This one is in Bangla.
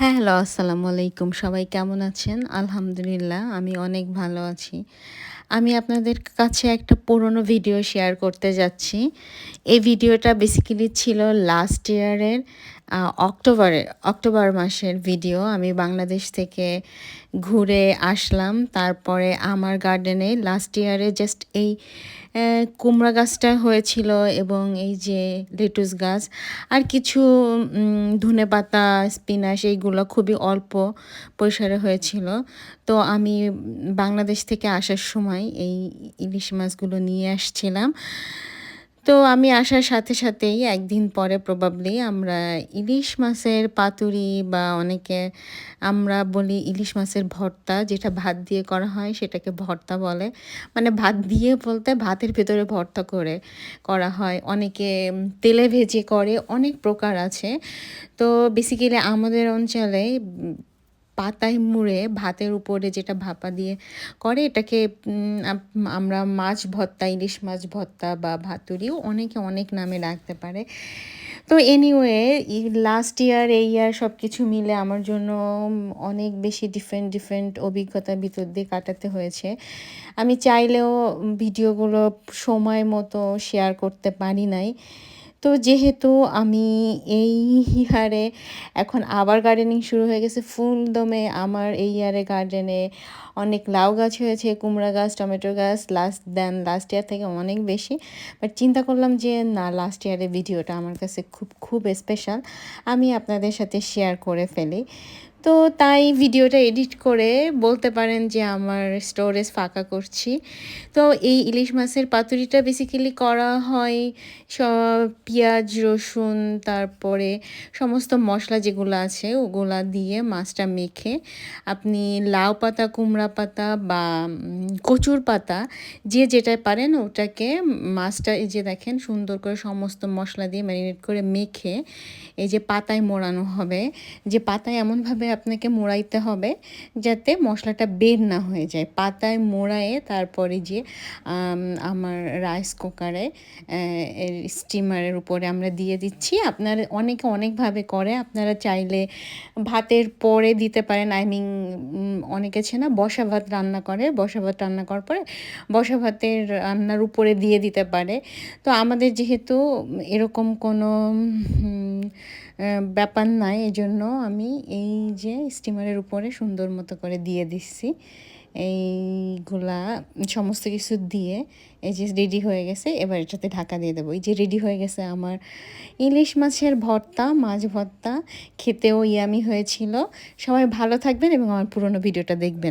হ্যালো, আসসালামু আলাইকুম। সবাই কেমন আছেন? আলহামদুলিল্লাহ, আমি অনেক ভালো আছি। আমি আপনাদের কাছে একটা পুরনো ভিডিও শেয়ার করতে যাচ্ছি। এই ভিডিওটা বেসিক্যালি ছিল লাস্ট ইয়ারের আ অক্টোবর মাসের ভিডিও। আমি বাংলাদেশ থেকে ঘুরে আসলাম। তারপরে আমার গার্ডেনে লাস্ট ইয়ারে জাস্ট এই কুমড়া গাছটা হয়েছিল এবং এই যে লেটুস গাছ আর কিছু ধনেপাতা, স্পিনাচ এইগুলো খুবই অল্প পরিসরে হয়েছিল। তো আমি বাংলাদেশ থেকে আসার সময় এই ইলিশ মাছগুলো নিয়ে আসছিলাম। তো আমি আসার সাথে সাথেই একদিন পরে প্রবাবলি আমরা ইলিশ মাছের পাতুরি বা অনেকে আমরা বলি ইলিশ মাছের ভর্তা, যেটা ভাত দিয়ে করা হয় সেটাকে ভর্তা বলে। মানে ভাত দিয়ে বলতে ভাতের ভেতরে ভর্তা করে করা হয়। অনেকে তেলে ভেজে করে, অনেক প্রকার আছে। তো বেসিক্যালি আমাদের অঞ্চলে পাতায় মুড়ে ভাতের উপরে যেটা ভাপা দিয়ে করে এটাকে আমরা মাছ ভর্তা, ইলিশ মাছ ভর্তা বা ভাতুরিও অনেকে অনেক নামে ডাকতে পারে। তো এনিওয়ে লাস্ট ইয়ার এই ইয়ার সব কিছু মিলে আমার জন্য অনেক বেশি ডিফারেন্ট অভিজ্ঞতার ভিতর দিয়ে কাটাতে হয়েছে। আমি চাইলেও ভিডিওগুলো সময় মতো শেয়ার করতে পারি নাই। তো যেহেতু আমি এই ইয়ারে এখন আবার গার্ডেনিং শুরু হয়ে গেছে ফুল দমে, আমার এই ইয়ারে গার্ডেনে অনেক লাউ গাছ হয়েছে, কুমড়া গাছ, টমেটো গাছ লাস্ট ইয়ার থেকে অনেক বেশি। বাট চিন্তা করলাম যে না, লাস্ট ইয়ারের ভিডিওটা আমার কাছে খুব স্পেশাল, আমি আপনাদের সাথে শেয়ার করে ফেলি। তো তাই ভিডিওটা এডিট করে বলতে পারেন যে আমার স্টোরেজ ফাঁকা করছি। তো এই ইলিশ মাছের পাতুরিটা বেসিক্যালি করা হয় পেঁয়াজ, রসুন, তারপরে সমস্ত মশলা যেগুলো আছে ওগুলা দিয়ে মাছটা মেখে আপনি লাউ পাতা, কুমড়া পাতা বা কচুর পাতা যে যেটায় পারেন ওটাকে মাছটা এই যে দেখেন সুন্দর করে সমস্ত মশলা দিয়ে ম্যারিনেট করে মেখে এই যে পাতায় মোড়ানো হবে। যে পাতায় এমনভাবে আপনাকে মোড়াইতে হবে যাতে মশলাটা বের না হয়ে যায়। পাতায় মোড়ায়ে তারপরে যে আমার রাইস কুকারে স্টিমারের উপরে আমরা দিয়ে দিচ্ছি। আপনারা অনেকে অনেকভাবে করে, আপনারা চাইলে ভাতের পরে দিতে পারেন। আই মিন অনেকে আছে না বসা ভাত রান্না করে, বসা ভাত রান্না করার পরে বসা ভাতের রান্নার উপরে দিয়ে দিতে পারে। তো আমাদের যেহেতু এরকম কোনো ব্যাপার নাই, এজন্য আমি এই যে স্টিমারের উপরে সুন্দর মতো করে দিয়ে দিচ্ছি। এইগুলা সমস্ত কিছু দিয়ে এই যে রেডি হয়ে গেছে। এবার এটাতে ঢাকা দিয়ে দেবো। এই যে রেডি হয়ে গেছে আমার ইলিশ মাছের ভর্তা, মাছ ভর্তা। খেতেও ইয়ামি হয়েছিল। সবাই ভালো থাকবেন এবং আমার পুরোনো ভিডিওটা দেখবেন।